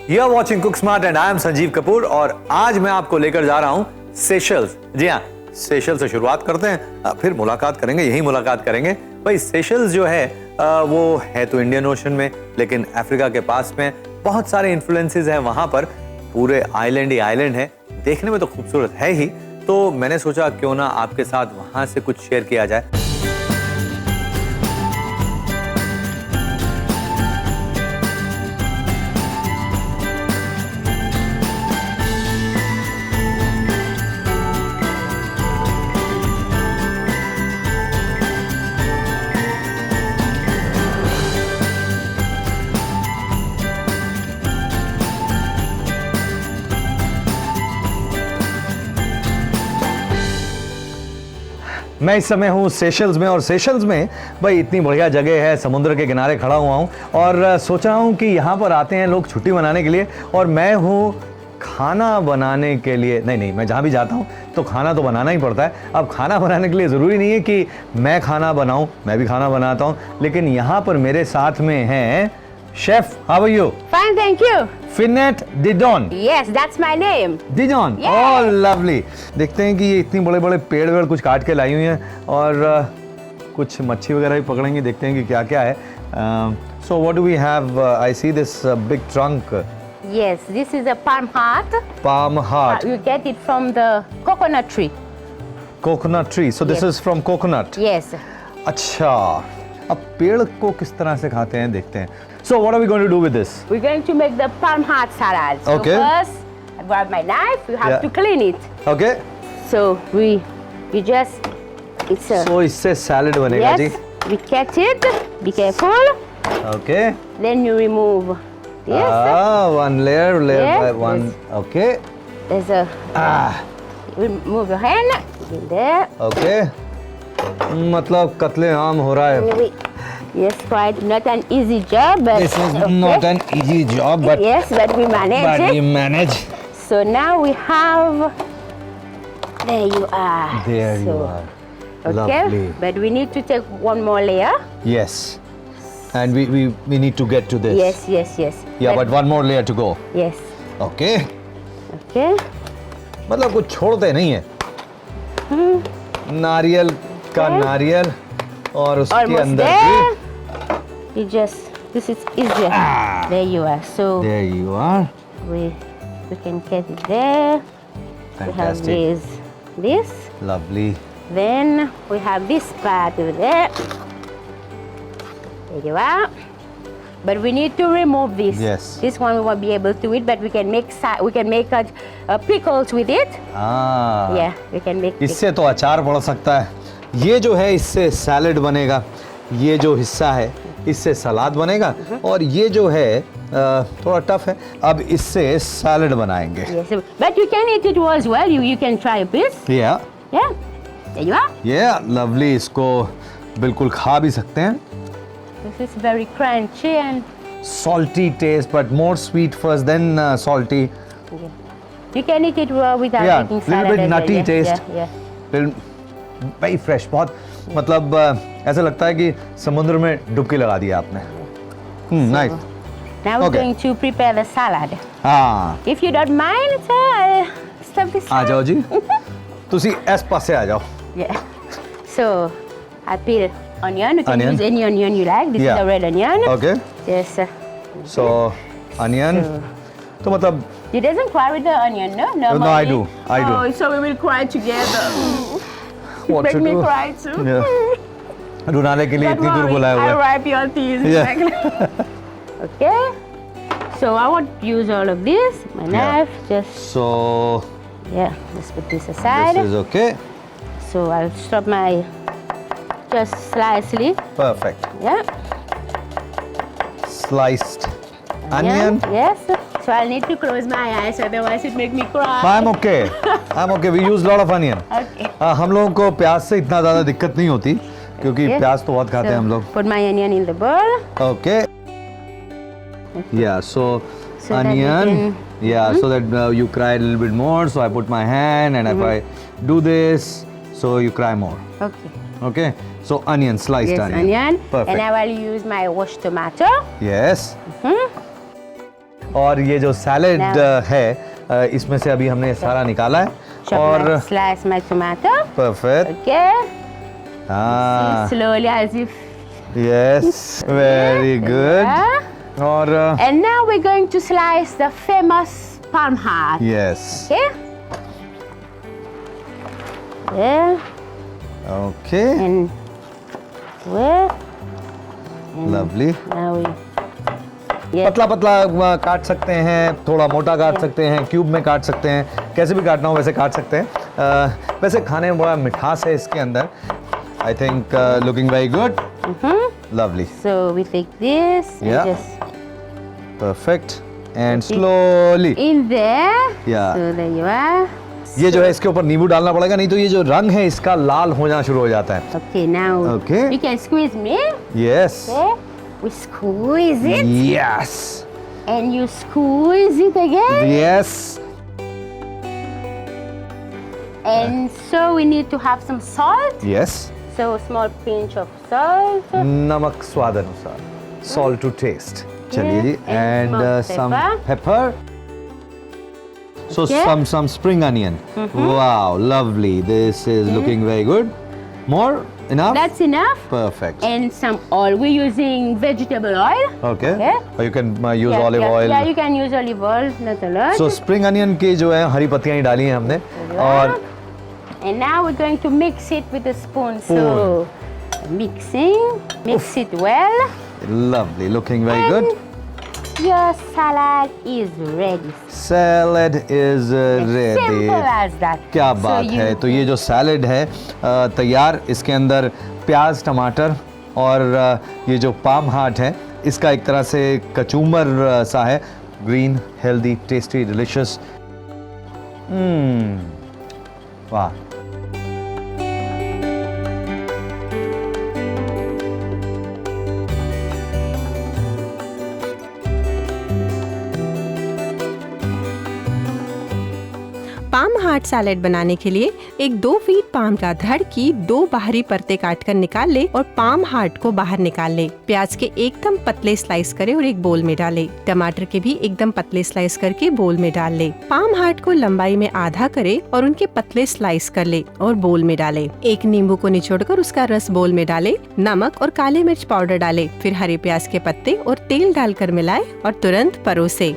You are watching Cook Smart and I am Sanjeev Kapoor और आज मैं आपको लेकर जा रहा हूँ सेशल्स। जी हाँ, सेशल्स से शुरुआत करते हैं, फिर मुलाकात करेंगे, यही मुलाकात करेंगे। भाई सेशल्स जो है वो है तो इंडियन ओशन में, लेकिन अफ्रीका के पास में बहुत सारे इन्फ्लुएंसेस हैं वहाँ पर। पूरे आइलैंड ही आइलैंड है, देखने में तो खूबसूरत है ही, तो मैंने सोचा क्यों ना आपके साथ वहाँ से कुछ शेयर किया जाए। मैं इस समय हूँ सेशल्स में और सेशल्स में भाई इतनी बढ़िया जगह है, समुद्र के किनारे खड़ा हुआ हूँ और सोच रहा हूँ कि यहाँ पर आते हैं लोग छुट्टी मनाने के लिए और मैं हूँ खाना बनाने के लिए। नहीं, मैं जहाँ भी जाता हूँ तो खाना तो बनाना ही पड़ता है। अब खाना बनाने के लिए ज़रूरी नहीं है कि मैं खाना बनाऊँ, मैं भी खाना बनाता हूँ, लेकिन यहाँ पर मेरे साथ में हैं chef. How are you? Fine, thank you. Finette Dijon. Yes, that's my name. Dijon, oh lovely. देखते हैं कि ये इतनी बड़े बड़े पेड़ वेड़ कुछ काट के लाई हुई हैं और कुछ मच्छी वगैरह भी पकड़ेंगे, देखते हैं कि क्या क्या है। So what do we have? I see this big trunk. Yes, this is a palm heart. Palm heart. You get it from the coconut tree. Coconut tree. So this Yes. is from coconut. Yes. अच्छा, अब पेड़ को किस तरह से खाते हैं देखते हैं। So what are we going to do with this? We're going to make the palm heart salad. So Okay. first, I grab my knife. You have Yeah. to clean it. Okay. So you just, it's a, So इससे salad बनेगा जी। yes, we cut it. Be careful. Okay. Then you remove this. One layer Yes, by one. yes. Okay. There's a, remove your hand. In there. Okay. मतलब कत्ले आम हो रहा है। Yes, quite not an easy job, but This is okay. not an easy job, but Yes, but we manage we it. manage. So now we have. There you are. There you So, are. Okay, Lovely. but we need to take one more layer. Yes. And we need to get to this. Yes. Yeah, but one more layer to go. Yes. Okay. Okay. मतलब कुछ छोड़ते नहीं है। नारियल का Okay. नारियल और उसके Almost अंदर there. भी। You just. This is easier. There you are. So There you are. we can get it there. We have Fantastic. this. Lovely. Then we have this part over there. There you are. But we need to remove this. Yes. This one we won't be able to eat, but we can make pickles with it. हाँ। Yeah, we can make. इससे तो अचार बन सकता है। ये जो है इससे सैलेड बनेगा। ये जो हिस्सा है इससे सलाद बनेगा और ये जो है थोड़ा टफ है। अब इससे सैलेड बनाएंगे। Yes, but you can eat it as well. You can try a piece. Yeah. Yeah. There you are. Yeah, lovely. इसको बिल्कुल खा भी सकते हैं। This is very crunchy and Salty taste, but more sweet first, then salty. yeah. You can eat it without Yeah, eating little salad. bit as well. nutty Yeah, taste. Yeah. very fresh, बहुत मतलब ऐसा लगता है कि समुद्र में डुबकी लगा दिया आपने। Nice. Now we're Okay. going to prepare the salad. हाँ, If you don't mind, stuff this. आ जाओ जी। ਤੁਸੀਂ ਇਸ ਪਾਸੇ ਆ ਜਾਓ। Yeah. So I peel onion. You can Onion. use any onion you like. This Yeah. is the red onion. Okay. Yes. So onion. तो मतलब You doesn't cry with the onion, no? no, I do. I do. Oh, so we will cry together. What Make to me do? cry too. Yeah. रुलाने के लिए Don't इतनी दूर worry, बुलाया हुआ I'll है। wipe your tears. Yeah. Exactly. Okay. So I won't use all of this. My Yeah. knife, just So just put this aside. this is okay. So I'll stop my just slightly. Perfect. Yeah. Sliced onion. Yes. So I'll need to close my eyes, otherwise it make me cry. I'm okay. I'm okay. We use lot of onion. Okay. हम लोगों को प्याज से इतना ज़्यादा दिक्कत नहीं होती क्योंकि Okay. प्याज तो बहुत खाते हैं हम लोग। Put my onion in the bowl. Okay. Yeah. So So that we onion. can- Yeah. So that you cry a little bit more. So I put my hand and if I do this, so you cry more. Okay. Okay. So onion, sliced Yes, onion. onion. Perfect. And I will use my washed tomato. Yes. और ये जो salad है इसमें से अभी हमने सारा निकाला है और slice my tomato. Perfect Okay. हाँ Slowly as if. Yes very good Yeah. और And now we're going to slice the famous palm heart. Yes Okay. Yeah. Okay And where? Lovely Now we. Yeah. पतला पतला काट सकते हैं, थोड़ा मोटा काट सकते हैं, क्यूब में काट सकते हैं, कैसे भी काटना हो वैसे काट सकते हैं। वैसे खाने में बड़ा मिठास है इसके अंदर। I think looking very good lovely So we take this Yeah. and just perfect and slowly in there. Yeah. So there you are. ये जो है इसके ऊपर नींबू डालना पड़ेगा, नहीं तो ये जो रंग है इसका लाल हो जाना शुरू हो जाता है। Okay, now Okay. you can squeeze me. Yes Okay. We squeeze it yes and you squeeze it again. Yes And so we need to have some salt. Yes So a small pinch of salt. नमक स्वाद अनुसार, salt to taste. चलिए जी And and smoked some pepper. Pepper, so Okay. some spring onion. Wow, lovely, this is looking very good. More enough? That's enough. Perfect. And some oil. We're using vegetable oil. Okay. Okay. Or you can use Yeah, olive yeah, oil. Yeah, you can use olive oil, not a lot. So spring onion की जो है हरी पत्तियां ही डाली हैं हमने और And now we're going to mix it with a spoon. So mix it well. lovely, looking very good. Your salad is ready. Salad is ready. Simple as that. क्या So बात you- है। तो ये जो सैलेड है तैयार, इसके अंदर प्याज, टमाटर और ये जो पाम हार्ट है इसका एक तरह से कचूमर सा है, ग्रीन, हेल्दी, टेस्टी, डिलिशियस। वाह। पाम हार्ट सैलेड बनाने के लिए एक 2 फीट पाम का धड़ की 2 बाहरी परतें काटकर निकाल ले और पाम हार्ट को बाहर निकाल ले। प्याज के एकदम पतले स्लाइस करे और एक बोल में डाले। टमाटर के भी एकदम पतले स्लाइस करके बोल में डाल ले। पाम हार्ट को लंबाई में आधा करे और उनके पतले स्लाइस कर ले और बोल में डाले। एक नींबू को निचोड़कर उसका रस बोल में डाले। नमक और काले मिर्च पाउडर डाले। फिर हरे प्याज के पत्ते और तेल डालकर मिलाए और तुरंत परोसे।